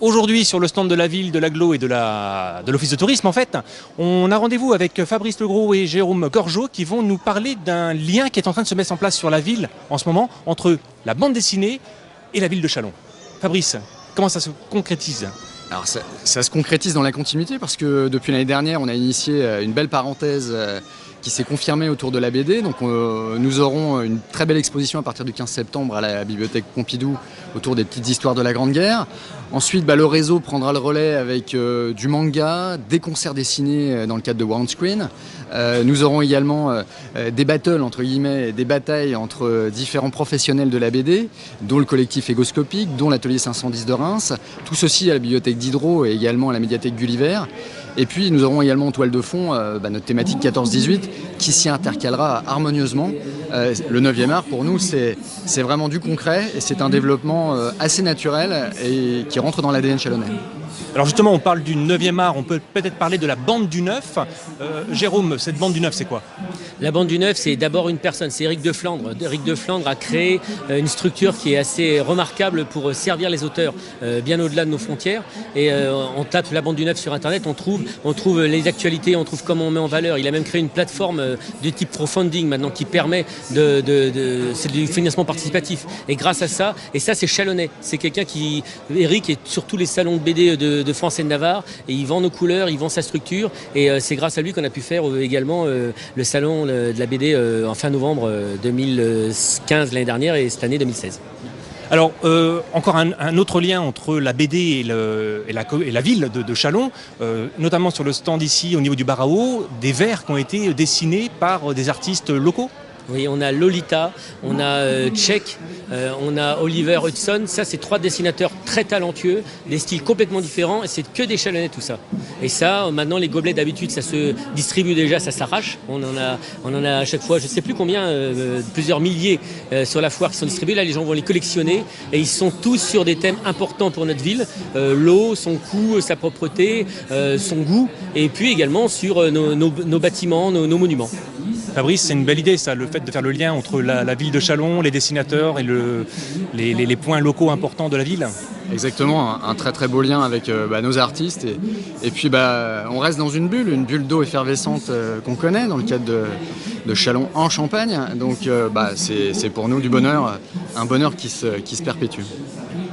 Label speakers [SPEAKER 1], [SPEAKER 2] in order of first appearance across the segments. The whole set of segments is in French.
[SPEAKER 1] Aujourd'hui, sur le stand de la ville, de l'agglo et de l'office de tourisme, en fait, on a rendez-vous avec Fabrice Legros et Jérôme Gorgeau qui vont nous parler d'un lien qui est en train de se mettre en place sur la ville en ce moment entre la bande dessinée et la ville de Châlons. Fabrice, comment ça se concrétise ?
[SPEAKER 2] Alors ça se concrétise dans la continuité parce que depuis l'année dernière, on a initié une belle parenthèse qui s'est confirmée autour de la BD. Donc nous aurons une très belle exposition à partir du 15 septembre à la bibliothèque Pompidou autour des petites histoires de la Grande Guerre. Ensuite, le réseau prendra le relais avec du manga, des concerts dessinés dans le cadre de One Screen. Nous aurons également des battles, entre guillemets, des batailles entre différents professionnels de la BD, dont le collectif Égoscopique, dont l'atelier 510 de Reims, tout ceci à la bibliothèque Diderot et également à la médiathèque Gulliver. Et puis nous aurons également en toile de fond notre thématique 14-18 qui s'y intercalera harmonieusement. Le 9e art pour nous c'est vraiment du concret et c'est un développement assez naturel et qui rentre dans l'ADN chalonnais.
[SPEAKER 1] Alors justement, on parle du 9e art, on peut peut-être parler de la bande du 9. Jérôme, cette bande du 9, c'est quoi ?
[SPEAKER 3] La bande du 9, c'est d'abord une personne, c'est Éric de Flandre. Éric de Flandre a créé une structure qui est assez remarquable pour servir les auteurs bien au-delà de nos frontières. Et on tape la bande du 9 sur Internet, on trouve les actualités, on trouve comment on met en valeur. Il a même créé une plateforme de type crowdfunding maintenant qui permet c'est du financement participatif. Et grâce à ça, et ça c'est chalonnais, c'est quelqu'un qui, Éric est sur tous les salons de BD de France et de Navarre, et il vend nos couleurs, il vend sa structure, et c'est grâce à lui qu'on a pu faire également le salon de la BD en fin novembre 2015 l'année dernière et cette année 2016.
[SPEAKER 1] Alors, encore un autre lien entre la BD et la ville de Châlons, notamment sur le stand ici au niveau du bar à eau, des vers qui ont été dessinés par des artistes locaux.
[SPEAKER 3] Oui, on a Lolita, on a Tchèque, on a Oliver Hudson. Ça, c'est 3 dessinateurs très talentueux, des styles complètement différents, et c'est que des Chalonnais tout ça. Et ça, maintenant, les gobelets d'habitude, ça se distribue déjà, ça s'arrache. On en a à chaque fois, je ne sais plus combien, plusieurs milliers sur la foire qui sont distribués. Là, les gens vont les collectionner, et ils sont tous sur des thèmes importants pour notre ville. L'eau, son coût, sa propreté, son goût, et puis également sur nos bâtiments, nos monuments.
[SPEAKER 1] Fabrice, c'est une belle idée ça, le fait de faire le lien entre la ville de Châlons, les dessinateurs et les points locaux importants de la ville.
[SPEAKER 2] Exactement, un très très beau lien avec nos artistes et puis on reste dans une bulle d'eau effervescente qu'on connaît dans le cadre de Châlons en Champagne, donc c'est pour nous du bonheur, un bonheur qui se perpétue.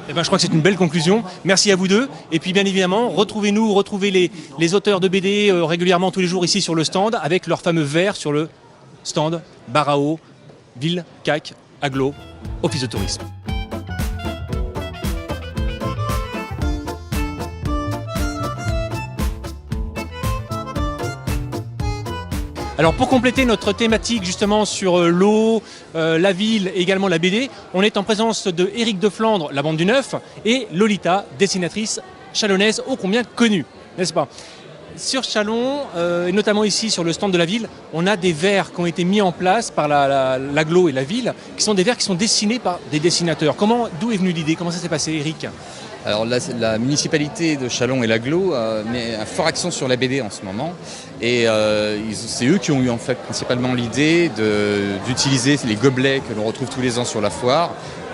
[SPEAKER 1] Eh ben, je crois que c'est une belle conclusion. Merci à vous deux. Et puis bien évidemment, retrouvez les auteurs de BD régulièrement tous les jours ici sur le stand avec leurs fameux vers sur le stand bar à eau, ville, CAC, agglo, office de tourisme. Alors pour compléter notre thématique justement sur l'eau, la ville et également la BD, on est en présence de Éric de Flandre, la bande du 9, et Lolita, dessinatrice chalonnaise ô combien connue, n'est-ce pas ? Sur Châlons, et notamment ici sur le stand de la ville, on a des vers qui ont été mis en place par l'agglo et la ville, qui sont des vers qui sont dessinés par des dessinateurs. D'où est venue l'idée ? Comment ça s'est passé, Éric ?
[SPEAKER 4] Alors la municipalité de Châlons et l'agglo met un fort accent sur la BD en ce moment et c'est eux qui ont eu en fait principalement l'idée d'utiliser les gobelets que l'on retrouve tous les ans sur la foire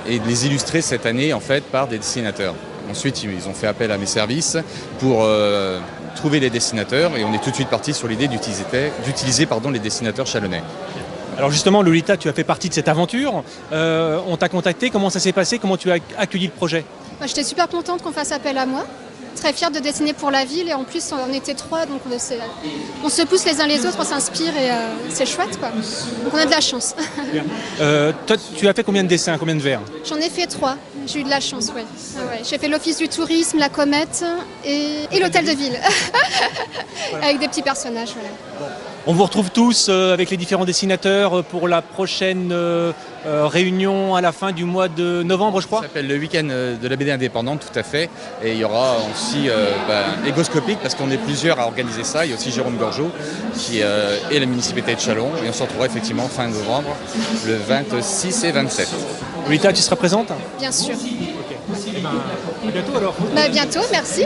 [SPEAKER 4] et de les illustrer cette année en fait par des dessinateurs. Ensuite ils ont fait appel à mes services pour trouver les dessinateurs et on est tout de suite parti sur l'idée d'utiliser les dessinateurs chalonnais.
[SPEAKER 1] Alors justement Lolita, tu as fait partie de cette aventure, on t'a contacté, comment ça s'est passé, comment tu as accueilli le projet ?
[SPEAKER 5] J'étais super contente qu'on fasse appel à moi, très fière de dessiner pour la ville et en plus on était 3 donc on se pousse les uns les autres, on s'inspire et c'est chouette quoi. Donc on a de la chance.
[SPEAKER 1] Toi tu as fait combien de dessins, combien de vers ?
[SPEAKER 5] J'en ai fait 3, j'ai eu de la chance, ouais. Ouais. J'ai fait l'office du tourisme, la comète et l'hôtel de ville avec des petits personnages. Voilà.
[SPEAKER 1] On vous retrouve tous avec les différents dessinateurs pour la prochaine réunion à la fin du mois de novembre, je crois.
[SPEAKER 4] Ça s'appelle le week-end de la BD indépendante, tout à fait. Et il y aura aussi Égoscopique, parce qu'on est plusieurs à organiser ça. Il y a aussi Jérôme Gorgeau qui est la municipalité de Châlons. Et on se retrouvera effectivement fin novembre, le 26 et 27.
[SPEAKER 1] Lolita, tu seras présente ?
[SPEAKER 5] Bien sûr.
[SPEAKER 1] Ok. À bientôt alors.
[SPEAKER 5] Bientôt, merci.